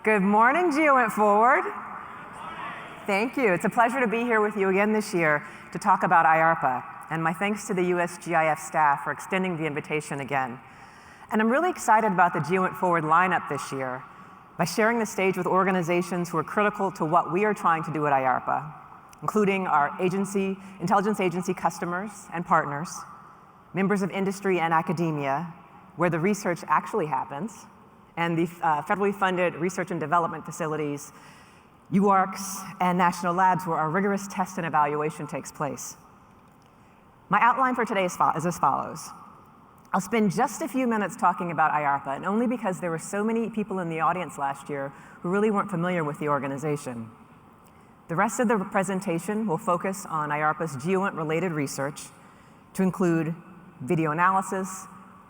Good morning, GEOINT Forward. Thank you. It's a pleasure to be here with you again this year to talk about IARPA, and my thanks to the USGIF staff for extending the invitation again. And I'm really excited about the GEOINT Forward lineup this year by sharing the stage with organizations who are critical to what we are trying to do at IARPA, including our intelligence agency customers and partners, members of industry and academia, where the research actually happens, and the federally funded research and development facilities, UARCs, and national labs where our rigorous test and evaluation takes place. My outline for today is as follows. I'll spend just a few minutes talking about IARPA, and only because there were so many people in the audience last year who really weren't familiar with the organization. The rest of the presentation will focus on IARPA's GEOINT-related research to include video analysis,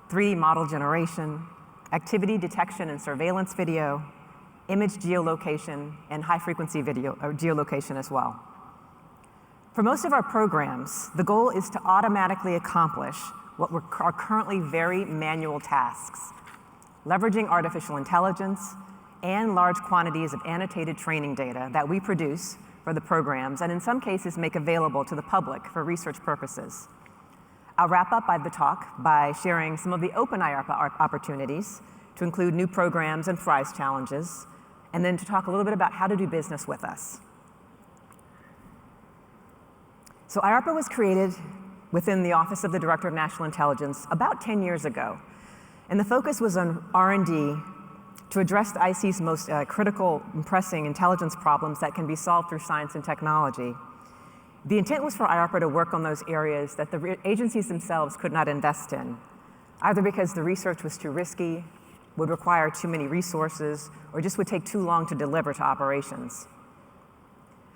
3D model generation, activity detection and surveillance video, image geolocation, and high-frequency video or geolocation as well. For most of our programs, the goal is to automatically accomplish what are currently very manual tasks, leveraging artificial intelligence and large quantities of annotated training data that we produce for the programs and in some cases make available to the public for research purposes. I'll wrap up the talk by sharing some of the open IARPA opportunities to include new programs and prize challenges, and then to talk a little bit about how to do business with us. So IARPA was created within the Office of the Director of National Intelligence about 10 years ago, and the focus was on R&D to address the IC's most critical and pressing intelligence problems that can be solved through science and technology. The intent was for IARPA to work on those areas that the agencies themselves could not invest in, either because the research was too risky, would require too many resources, or just would take too long to deliver to operations.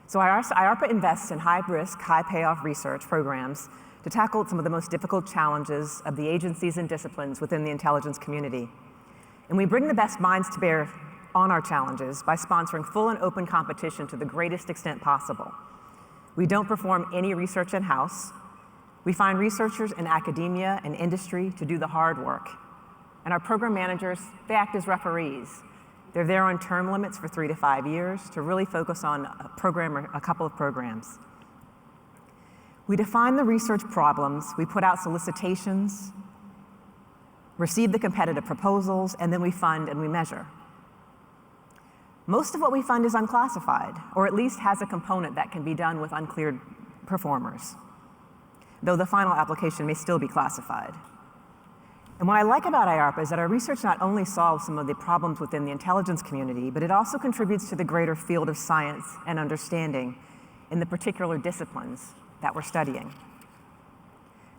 So IARPA invests in high-risk, high-payoff research programs to tackle some of the most difficult challenges of the agencies and disciplines within the intelligence community. And we bring the best minds to bear on our challenges by sponsoring full and open competition to the greatest extent possible. We don't perform any research in-house. We find researchers in academia and industry to do the hard work. And our program managers, they act as referees. They're there on term limits for 3 to 5 years to really focus on a program or a couple of programs. We define the research problems, we put out solicitations, receive the competitive proposals, and then we fund and we measure. Most of what we fund is unclassified, or at least has a component that can be done with uncleared performers, though the final application may still be classified. And what I like about IARPA is that our research not only solves some of the problems within the intelligence community, but it also contributes to the greater field of science and understanding in the particular disciplines that we're studying.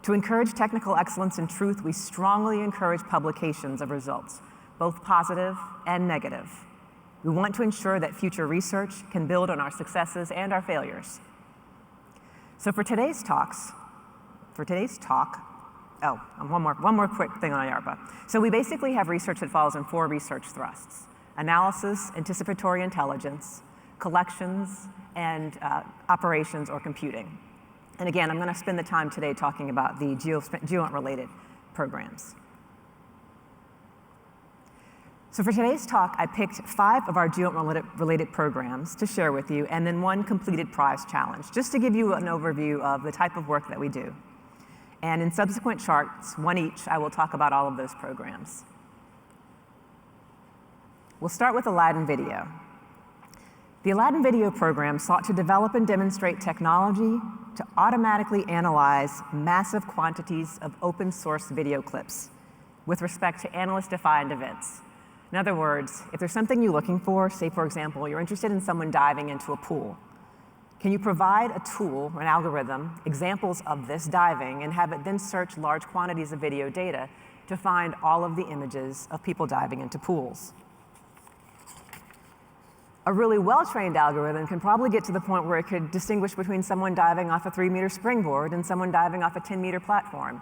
To encourage technical excellence and truth, we strongly encourage publications of results, both positive and negative. We want to ensure that future research can build on our successes and our failures. So for today's talk, one more quick thing on IARPA. So we basically have research that falls in 4 research thrusts: analysis, anticipatory intelligence, collections, and operations or computing. And again, I'm going to spend the time today talking about the GEOINT-related programs. So for today's talk, I picked 5 of our GEOINT-related programs to share with you, and then 1 completed prize challenge, just to give you an overview of the type of work that we do. And in subsequent charts, 1 each, I will talk about all of those programs. We'll start with Aladdin Video. The Aladdin Video program sought to develop and demonstrate technology to automatically analyze massive quantities of open source video clips with respect to analyst-defined events. In other words, if there's something you're looking for, say for example, you're interested in someone diving into a pool, can you provide a tool or an algorithm, examples of this diving, and have it then search large quantities of video data to find all of the images of people diving into pools? A really well-trained algorithm can probably get to the point where it could distinguish between someone diving off a 3-meter springboard and someone diving off a 10-meter platform,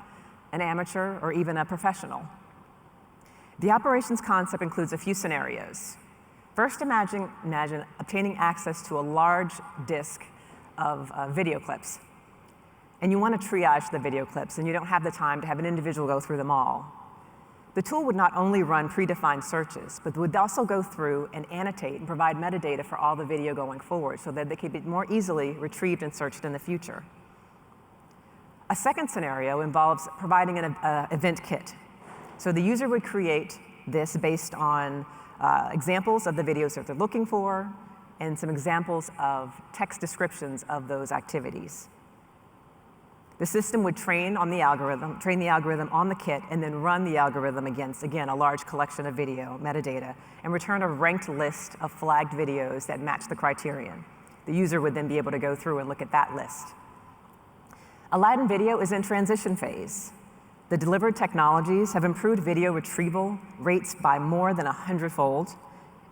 an amateur or even a professional. The operations concept includes a few scenarios. First, imagine obtaining access to a large disk of video clips. And you want to triage the video clips, and you don't have the time to have an individual go through them all. The tool would not only run predefined searches, but would also go through and annotate and provide metadata for all the video going forward so that they could be more easily retrieved and searched in the future. A second scenario involves providing an event kit. So the user would create this based on examples of the videos that they're looking for and some examples of text descriptions of those activities. The system would train the algorithm on the kit, and then run the algorithm against, again, a large collection of video metadata, and return a ranked list of flagged videos that match the criterion. The user would then be able to go through and look at that list. Aladdin Video is in transition phase. The delivered technologies have improved video retrieval rates by more than 100-fold,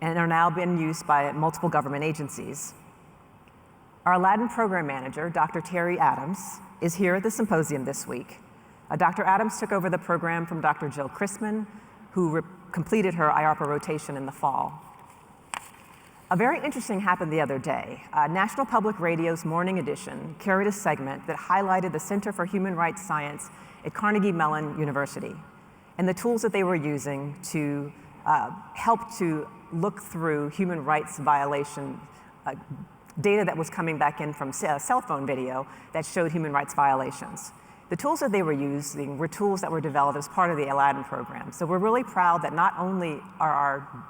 and are now being used by multiple government agencies. Our Aladdin program manager, Dr. Terry Adams, is here at the symposium this week. Dr. Adams took over the program from Dr. Jill Chrisman, who completed her IARPA rotation in the fall. A very interesting happened the other day. National Public Radio's Morning Edition carried a segment that highlighted the Center for Human Rights Science at Carnegie Mellon University and the tools that they were using to help to look through human rights violation data that was coming back in from cell phone video that showed human rights violations. The tools that they were using were tools that were developed as part of the Aladdin program. So we're really proud that not only are our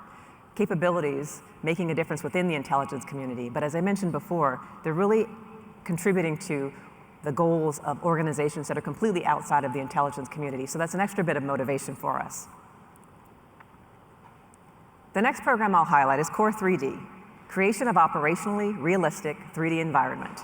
capabilities making a difference within the intelligence community, but as I mentioned before, they're really contributing to the goals of organizations that are completely outside of the intelligence community. So that's an extra bit of motivation for us. The next program I'll highlight is Core 3D, creation of operationally realistic 3D environment.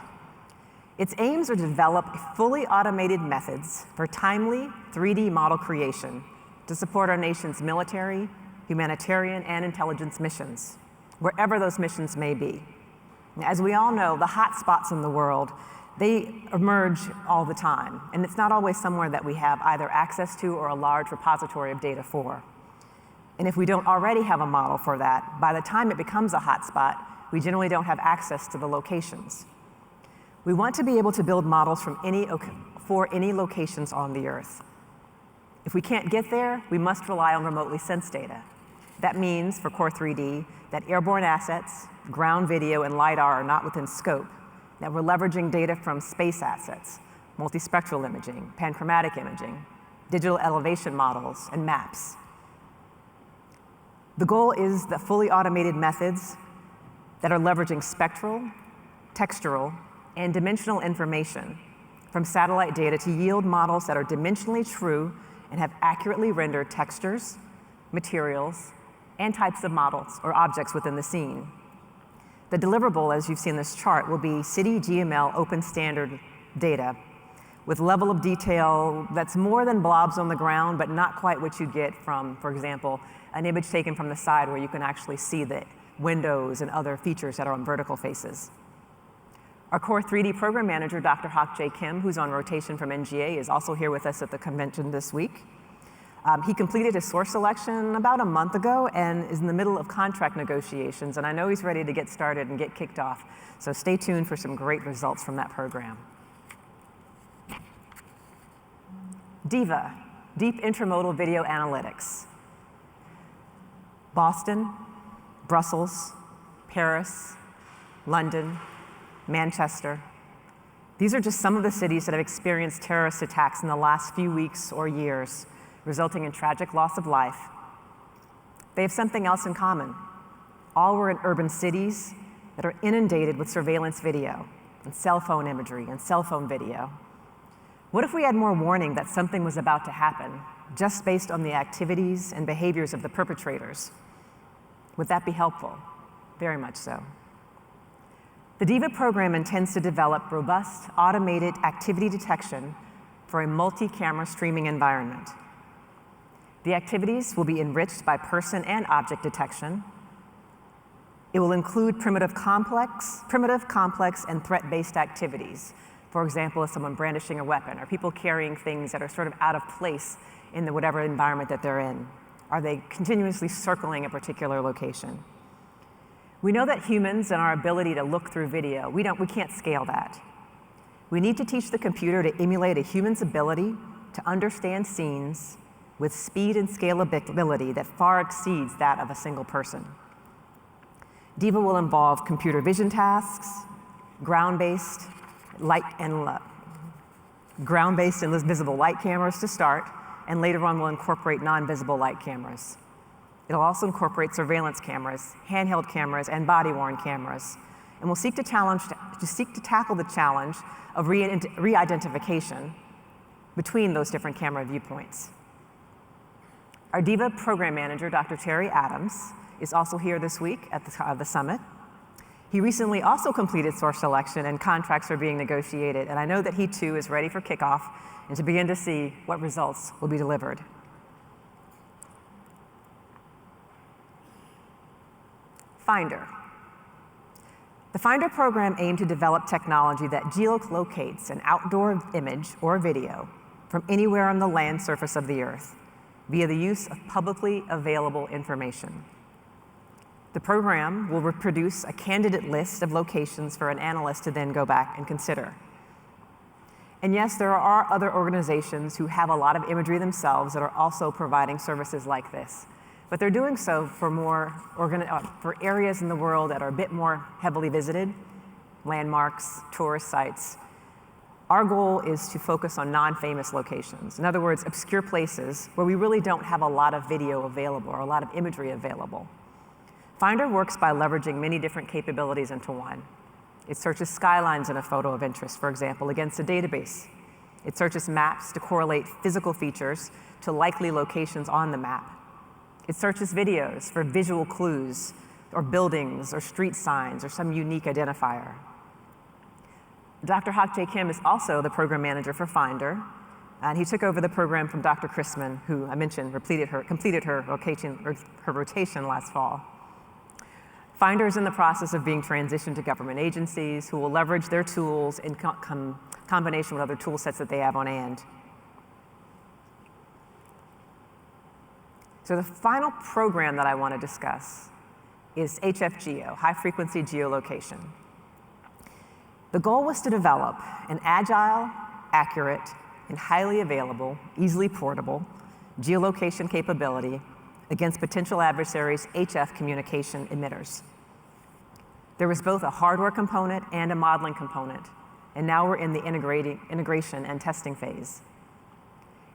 Its aims are to develop fully automated methods for timely 3D model creation to support our nation's military, humanitarian, and intelligence missions, wherever those missions may be. As we all know, the hot spots in the world, they emerge all the time, and it's not always somewhere that we have either access to or a large repository of data for. And if we don't already have a model for that, by the time it becomes a hotspot, we generally don't have access to the locations. We want to be able to build models for any locations on the Earth. If we can't get there, we must rely on remotely sensed data. That means, for Core 3D, that airborne assets, ground video, and LiDAR are not within scope, that we're leveraging data from space assets, multispectral imaging, panchromatic imaging, digital elevation models, and maps. The goal is the fully automated methods that are leveraging spectral, textural, and dimensional information from satellite data to yield models that are dimensionally true and have accurately rendered textures, materials, and types of models or objects within the scene. The deliverable, as you've seen this chart, will be City GML open standard data with level of detail that's more than blobs on the ground, but not quite what you get from, for example, an image taken from the side where you can actually see the windows and other features that are on vertical faces. Our Core 3D program manager, Dr. Hak Jae Kim, who's on rotation from NGA, is also here with us at the convention this week. He completed his source selection about a month ago and is in the middle of contract negotiations, and I know he's ready to get started and get kicked off. So stay tuned for some great results from that program. DIVA, Deep Intermodal Video Analytics. Boston, Brussels, Paris, London, Manchester. These are just some of the cities that have experienced terrorist attacks in the last few weeks or years, resulting in tragic loss of life. They have something else in common. All were in urban cities that are inundated with surveillance video and cell phone imagery and cell phone video. What if we had more warning that something was about to happen just based on the activities and behaviors of the perpetrators? Would that be helpful? Very much so. The DIVA program intends to develop robust, automated activity detection for a multi-camera streaming environment. The activities will be enriched by person and object detection. It will include primitive, complex, and threat-based activities. For example, if someone brandishing a weapon, or people carrying things that are sort of out of place in whatever environment that they're in. Are they continuously circling a particular location? We know that humans and our ability to look through video, we can't scale that. We need to teach the computer to emulate a human's ability to understand scenes with speed and scalability that far exceeds that of a single person. DIVA will involve computer vision tasks, ground-based and visible light cameras to start, and later on will incorporate non-visible light cameras. It'll also incorporate surveillance cameras, handheld cameras, and body-worn cameras, and will seek to tackle the challenge of re-identification between those different camera viewpoints. Our DIVA program manager, Dr. Terry Adams, is also here this week at the summit. He recently also completed source selection and contracts are being negotiated, and I know that he too is ready for kickoff and to begin to see what results will be delivered. Finder. The Finder program aimed to develop technology that geolocates an outdoor image or video from anywhere on the land surface of the Earth via the use of publicly available information. The program will reproduce a candidate list of locations for an analyst to then go back and consider. And yes, there are other organizations who have a lot of imagery themselves that are also providing services like this. But they're doing so for for areas in the world that are a bit more heavily visited, landmarks, tourist sites. Our goal is to focus on non-famous locations. In other words, obscure places where we really don't have a lot of video available or a lot of imagery available. Finder works by leveraging many different capabilities into one. It searches skylines in a photo of interest, for example, against a database. It searches maps to correlate physical features to likely locations on the map. It searches videos for visual clues or buildings or street signs or some unique identifier. Dr. Hak Jae Kim is also the program manager for Finder, and he took over the program from Dr. Chrisman, who I mentioned completed her rotation last fall. Finder is in the process of being transitioned to government agencies who will leverage their tools in combination with other tool sets that they have on hand. So the final program that I want to discuss is HFGEO, High Frequency Geolocation. The goal was to develop an agile, accurate, and highly available, easily portable geolocation capability against potential adversaries' HF communication emitters. There was both a hardware component and a modeling component, and now we're in the integration and testing phase.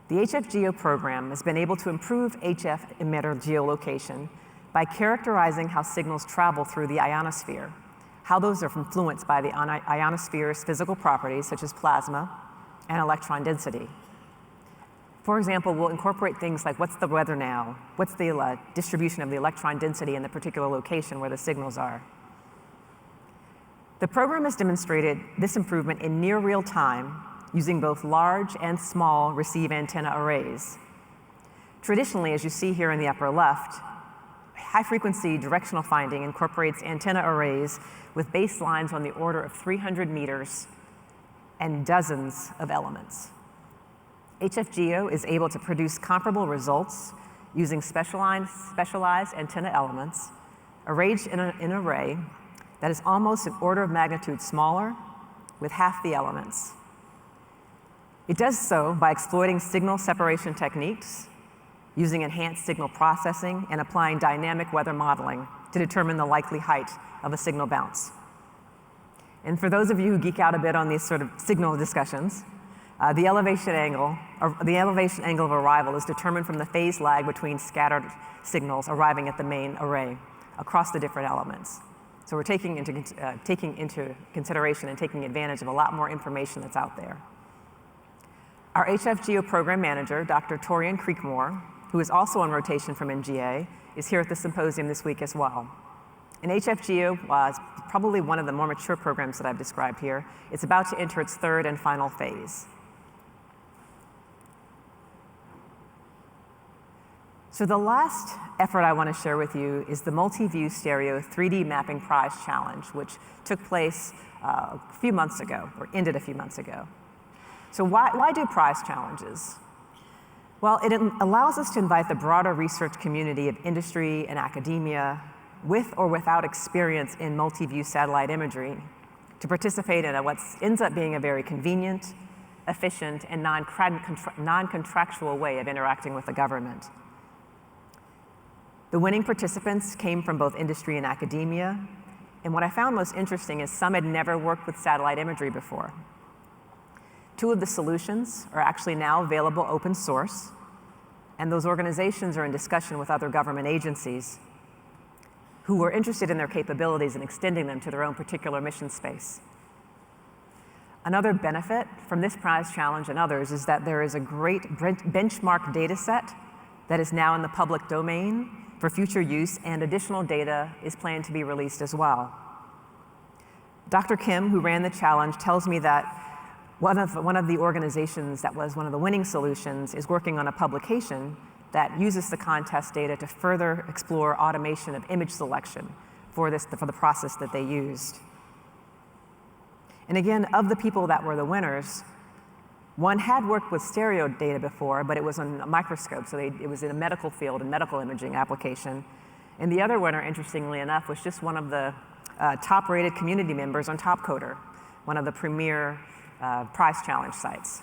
The HFGEO program has been able to improve HF emitter geolocation by characterizing how signals travel through the ionosphere, how those are influenced by the ionosphere's physical properties, such as plasma and electron density. For example, we'll incorporate things like what's the weather now, what's the distribution of the electron density in the particular location where the signals are. The program has demonstrated this improvement in near real time using both large and small receive antenna arrays. Traditionally, as you see here in the upper left, high-frequency directional finding incorporates antenna arrays with baselines on the order of 300 meters and dozens of elements. HFGEO is able to produce comparable results using specialized antenna elements arranged in an array that is almost an order of magnitude smaller with half the elements. It does so by exploiting signal separation techniques, using enhanced signal processing, and applying dynamic weather modeling to determine the likely height of a signal bounce. And for those of you who geek out a bit on these sort of signal discussions, the elevation angle of arrival is determined from the phase lag between scattered signals arriving at the main array across the different elements. So we're taking into consideration and taking advantage of a lot more information that's out there. Our HFGEO program manager, Dr. Torian Creekmore, who is also on rotation from NGA, is here at the symposium this week as well. And HFGEO was probably one of the more mature programs that I've described here. It's about to enter its third and final phase. So the last effort I want to share with you is the Multi-View Stereo 3D Mapping Prize Challenge, which took place a few months ago, or ended a few months ago. So why do prize challenges? Well, it allows us to invite the broader research community of industry and academia with or without experience in multi-view satellite imagery to participate in what ends up being a very convenient, efficient, and non-contractual way of interacting with the government. The winning participants came from both industry and academia, and what I found most interesting is some had never worked with satellite imagery before. 2 of the solutions are actually now available open source, and those organizations are in discussion with other government agencies who were interested in their capabilities and extending them to their own particular mission space. Another benefit from this prize challenge and others is that there is a great benchmark data set that is now in the public domain for future use, and additional data is planned to be released as well. Dr. Kim, who ran the challenge, tells me that one of the organizations that was one of the winning solutions is working on a publication that uses the contest data to further explore automation of image selection for the process that they used. And again, of the people that were the winners, one had worked with stereo data before, but it was on a microscope, so it was in a medical field, a medical imaging application. And the other winner, interestingly enough, was just one of the top-rated community members on Topcoder, one of the premier prize challenge sites.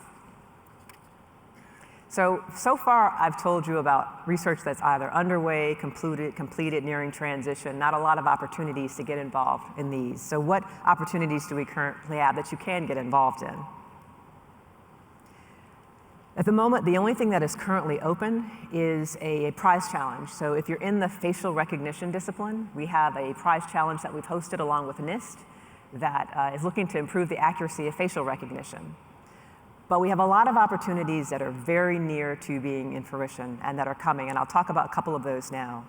So far I've told you about research that's either underway, completed, nearing transition, not a lot of opportunities to get involved in these. So what opportunities do we currently have that you can get involved in? At the moment, the only thing that is currently open is a prize challenge. So if you're in the facial recognition discipline, we have a prize challenge that we've hosted along with NIST that is looking to improve the accuracy of facial recognition. But we have a lot of opportunities that are very near to being in fruition and that are coming, and I'll talk about a couple of those now.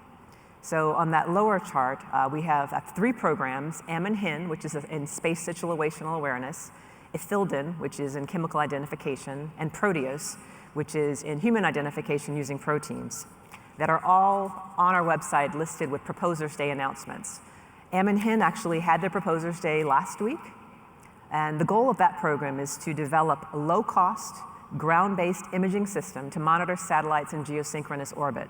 So on that lower chart, we have 3 programs: AMN-HIN, which is in space situational awareness, IFILDEN, which is in chemical identification, and Proteus, which is in human identification using proteins, that are all on our website listed with Proposers Day announcements. AMN-HIN actually had their Proposers Day last week, and the goal of that program is to develop a low-cost, ground-based imaging system to monitor satellites in geosynchronous orbit.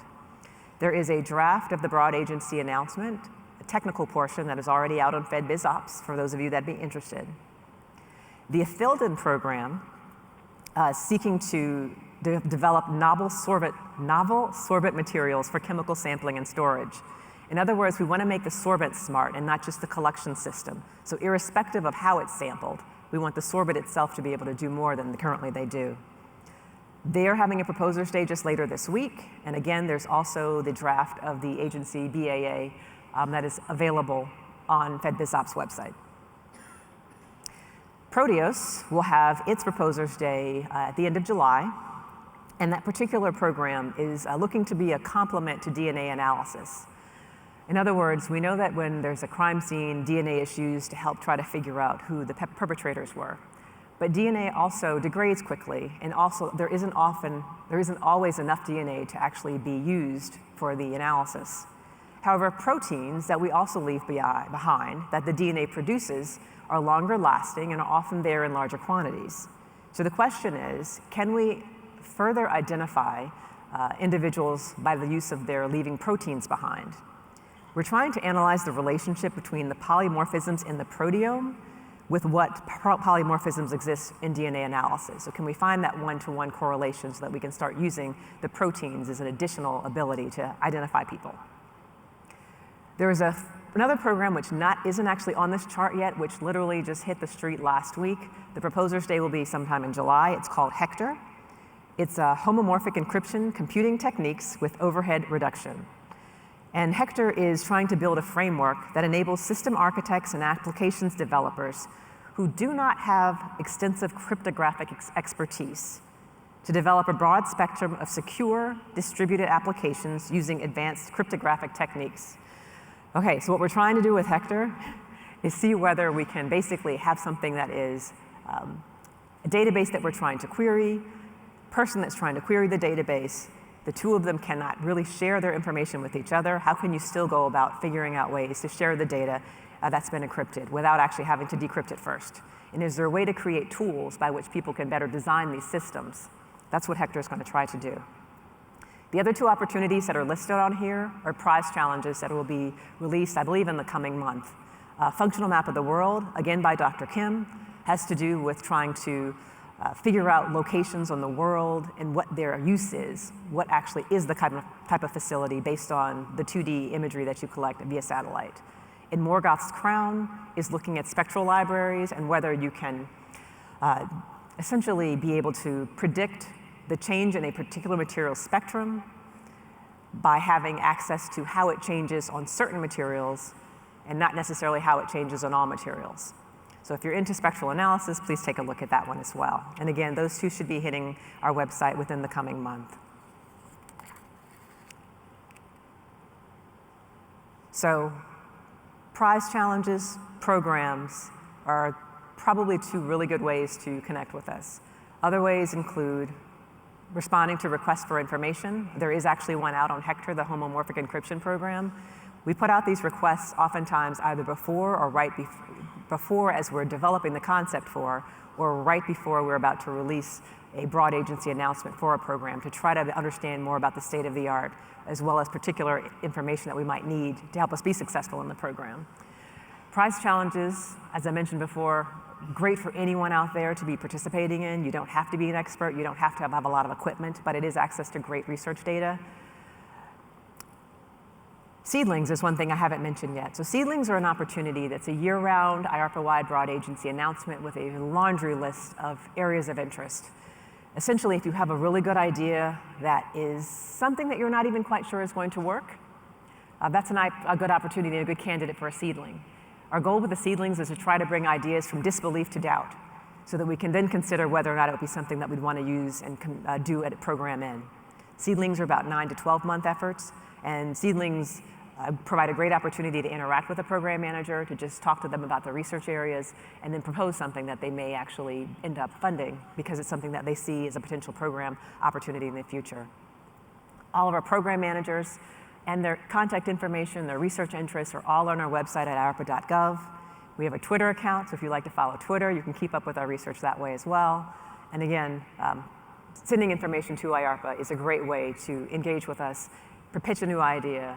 There is a draft of the broad agency announcement, a technical portion that is already out on FedBizOps for those of you that'd be interested. The IFILDEN program seeking to develop novel sorbent materials for chemical sampling and storage. In other words, we want to make the sorbent smart and not just the collection system. So irrespective of how it's sampled, we want the sorbent itself to be able to do more than currently they do. They are having a Proposers Day just later this week. And again, there's also the draft of the agency BAA that is available on FedBizOps website. Proteus will have its Proposers Day at the end of July. And that particular program is looking to be a complement to DNA analysis. In other words, we know that when there's a crime scene, DNA is used to help try to figure out who the perpetrators were. But DNA also degrades quickly, and also there isn't always enough DNA to actually be used for the analysis. However, proteins that we also leave behind, that the DNA produces, are longer lasting and are often there in larger quantities. So the question is, can we further identify individuals by the use of their leaving proteins behind? We're trying to analyze the relationship between the polymorphisms in the proteome with what polymorphisms exist in DNA analysis. So can we find that one-to-one correlation so that we can start using the proteins as an additional ability to identify people? There is another program which isn't actually on this chart yet, which literally just hit the street last week. The Proposers Day will be sometime in July. It's called HECTOR. It's homomorphic encryption computing techniques with overhead reduction. And HECTOR is trying to build a framework that enables system architects and applications developers who do not have extensive cryptographic expertise to develop a broad spectrum of secure, distributed applications using advanced cryptographic techniques. Okay, so what we're trying to do with HECTOR is see whether we can basically have something that is a database that we're trying to query, person that's trying to query the database. The two of them cannot really share their information with each other. How can you still go about figuring out ways to share the data that's been encrypted without actually having to decrypt it first? And is there a way to create tools by which people can better design these systems? That's what HECTOR is going to try to do. The other 2 opportunities that are listed on here are prize challenges that will be released, I believe, in the coming month. Functional Map of the World, again by Dr. Kim, has to do with trying to figure out locations on the world and what their use is, what actually is the type of facility based on the 2D imagery that you collect via satellite. In Morgoth's Crown is looking at spectral libraries and whether you can essentially be able to predict the change in a particular material spectrum by having access to how it changes on certain materials and not necessarily how it changes on all materials. So if you're into spectral analysis, please take a look at that one as well. And again, those two should be hitting our website within the coming month. So prize challenges, programs are probably two really good ways to connect with us. Other ways include responding to requests for information. There is actually one out on Hector, the homomorphic encryption program. We put out these requests oftentimes either before or right before as we're developing the concept for, or right before we're about to release a broad agency announcement for a program to try to understand more about the state of the art, as well as particular information that we might need to help us be successful in the program. Prize challenges, as I mentioned before, great for anyone out there to be participating in. You don't have to be an expert, you don't have to have a lot of equipment, but it is access to great research data. Seedlings is one thing I haven't mentioned yet. So seedlings are an opportunity that's a year-round IARPA-wide broad agency announcement with a laundry list of areas of interest. Essentially, if you have a really good idea that is something that you're not even quite sure is going to work, that's a good opportunity and a good candidate for a seedling. Our goal with the seedlings is to try to bring ideas from disbelief to doubt so that we can then consider whether or not it would be something that we'd want to use and do a program in. Seedlings are about 9 to 12-month efforts, and seedlings provide a great opportunity to interact with a program manager, to just talk to them about the research areas, and then propose something that they may actually end up funding because it's something that they see as a potential program opportunity in the future. All of our program managers and their contact information, their research interests are all on our website at IARPA.gov. We have a Twitter account, so if you'd like to follow Twitter, you can keep up with our research that way as well. And again, sending information to IARPA is a great way to engage with us, pitch a new idea,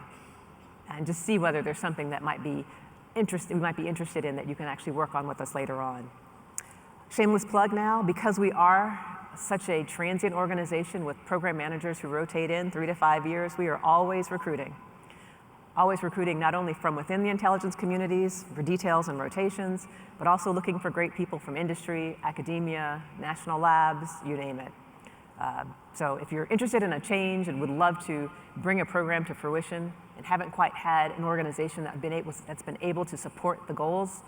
and just see whether there's something that we might be interested in that you can actually work on with us later on. Shameless plug now, because we are such a transient organization with program managers who rotate in 3 to 5 years, we are always recruiting. Always recruiting not only from within the intelligence communities for details and rotations, but also looking for great people from industry, academia, national labs, you name it. So if you're interested in a change and would love to bring a program to fruition and haven't quite had an organization that's been able to support the goals,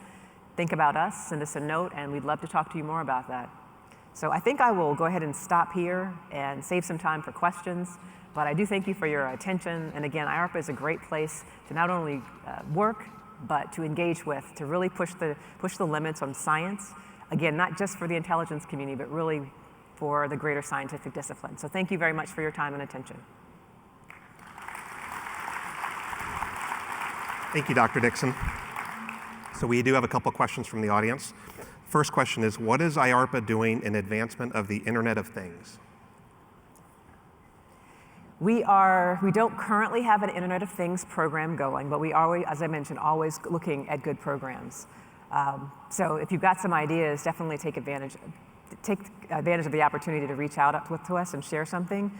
think about us, send us a note, and we'd love to talk to you more about that. So I think I will go ahead and stop here and save some time for questions, but I do thank you for your attention. And again, IARPA is a great place to not only work, but to engage with, to really push the limits on science. Again, not just for the intelligence community, but really for the greater scientific discipline. So thank you very much for your time and attention. Thank you, Dr. Dixon. So we do have a couple of questions from the audience. First question is, what is IARPA doing in advancement of the Internet of Things? We don't currently have an Internet of Things program going, but we are, as I mentioned, always looking at good programs. So if you've got some ideas, definitely take advantage of the opportunity to reach out to us and share something.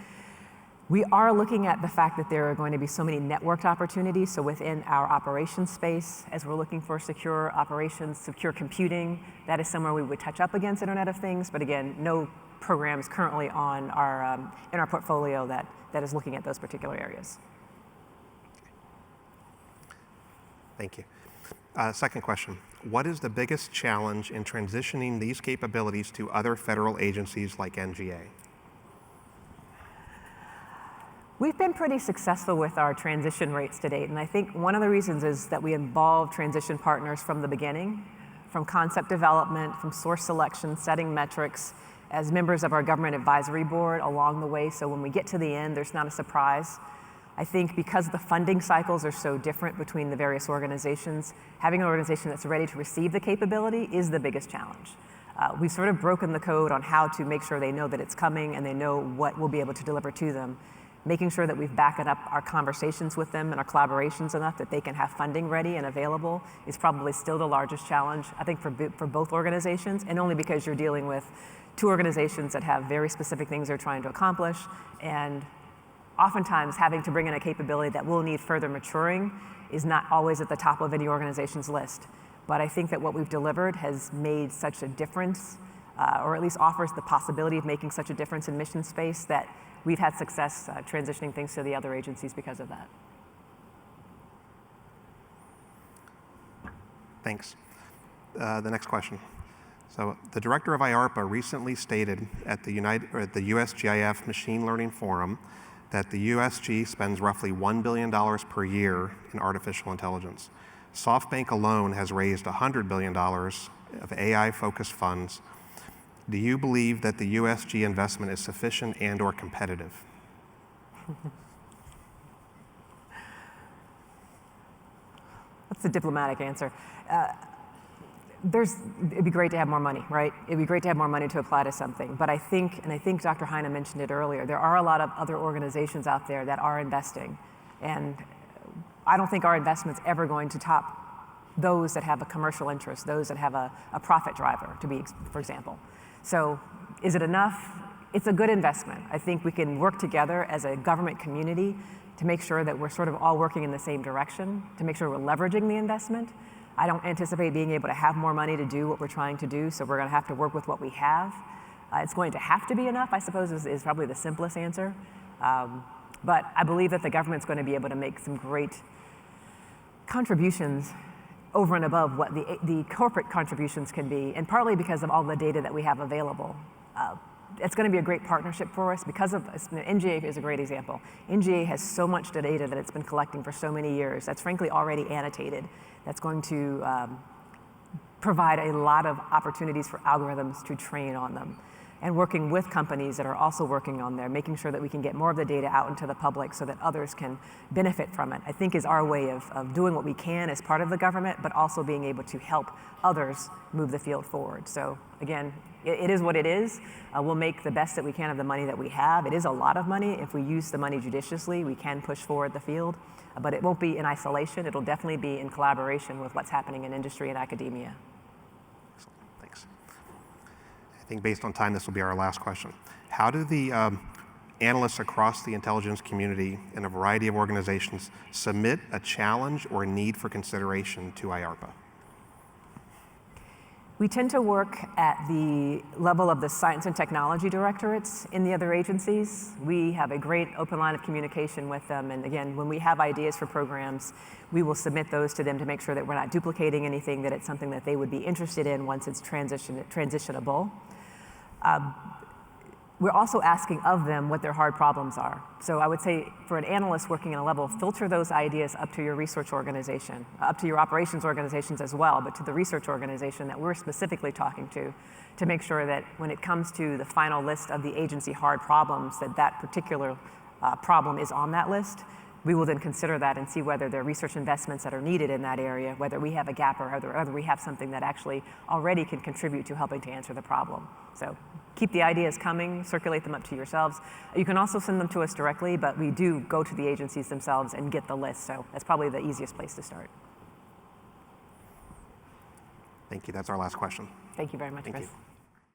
We are looking at the fact that there are going to be so many networked opportunities. So within our operations space, as we're looking for secure operations, secure computing, that is somewhere we would touch up against Internet of Things. But again, no programs currently on in our portfolio that is looking at those particular areas. Thank you. Second question. What is the biggest challenge in transitioning these capabilities to other federal agencies like NGA? We've been pretty successful with our transition rates to date, and I think one of the reasons is that we involve transition partners from the beginning, from concept development, from source selection, setting metrics, as members of our government advisory board along the way, so when we get to the end, there's not a surprise. I think because the funding cycles are so different between the various organizations, having an organization that's ready to receive the capability is the biggest challenge. We've sort of broken the code on how to make sure they know that it's coming and they know what we'll be able to deliver to them. Making sure that we've backed up our conversations with them and our collaborations enough that they can have funding ready and available is probably still the largest challenge, I think, for both organizations, and only because you're dealing with two organizations that have very specific things they're trying to accomplish, and oftentimes having to bring in a capability that will need further maturing is not always at the top of any organization's list. But I think that what we've delivered has made such a difference, or at least offers the possibility of making such a difference in mission space, that we've had success transitioning things to the other agencies because of that. Thanks. The next question. So the director of IARPA recently stated at the USGIF Machine Learning Forum that the USG spends roughly $1 billion per year in artificial intelligence. SoftBank alone has raised $100 billion of AI-focused funds. Do you believe that the USG investment is sufficient and or competitive? That's the diplomatic answer. It'd be great to have more money, right? It'd be great to have more money to apply to something. But I think Dr. Heine mentioned it earlier, there are a lot of other organizations out there that are investing. And I don't think our investment's ever going to top those that have a commercial interest, those that have a profit driver, for example. So is it enough? It's a good investment. I think we can work together as a government community to make sure that we're sort of all working in the same direction, to make sure we're leveraging the investment. I don't anticipate being able to have more money to do what we're trying to do, so we're going to have to work with what we have. It's going to have to be enough, I suppose, is probably the simplest answer. But I believe that the government's going to be able to make some great contributions over and above what the corporate contributions can be, and partly because of all the data that we have available. It's going to be a great partnership for us because of, NGA is a great example. NGA has so much data that it's been collecting for so many years that's frankly already annotated. That's going to provide a lot of opportunities for algorithms to train on them. And working with companies that are also working on there, making sure that we can get more of the data out into the public so that others can benefit from it, I think is our way of doing what we can as part of the government, but also being able to help others move the field forward. So again, it is what it is. We'll make the best that we can of the money that we have. It is a lot of money. If we use the money judiciously, we can push forward the field, but it won't be in isolation. It'll definitely be in collaboration with what's happening in industry and academia. Thanks. I think based on time, this will be our last question. How do the analysts across the intelligence community in a variety of organizations submit a challenge or a need for consideration to IARPA? We tend to work at the level of the science and technology directorates in the other agencies. We have a great open line of communication with them. And again, when we have ideas for programs, we will submit those to them to make sure that we're not duplicating anything, that it's something that they would be interested in once it's transitionable. We're also asking of them what their hard problems are. So I would say for an analyst working in a level, filter those ideas up to your research organization, up to your operations organizations as well, but to the research organization that we're specifically talking to make sure that when it comes to the final list of the agency hard problems, that particular problem is on that list. We will then consider that and see whether there are research investments that are needed in that area, whether we have a gap or whether we have something that actually already can contribute to helping to answer the problem. So keep the ideas coming, circulate them up to yourselves. You can also send them to us directly, but we do go to the agencies themselves and get the list, so that's probably the easiest place to start. Thank you. That's our last question. Thank you very much, Thank Chris. you.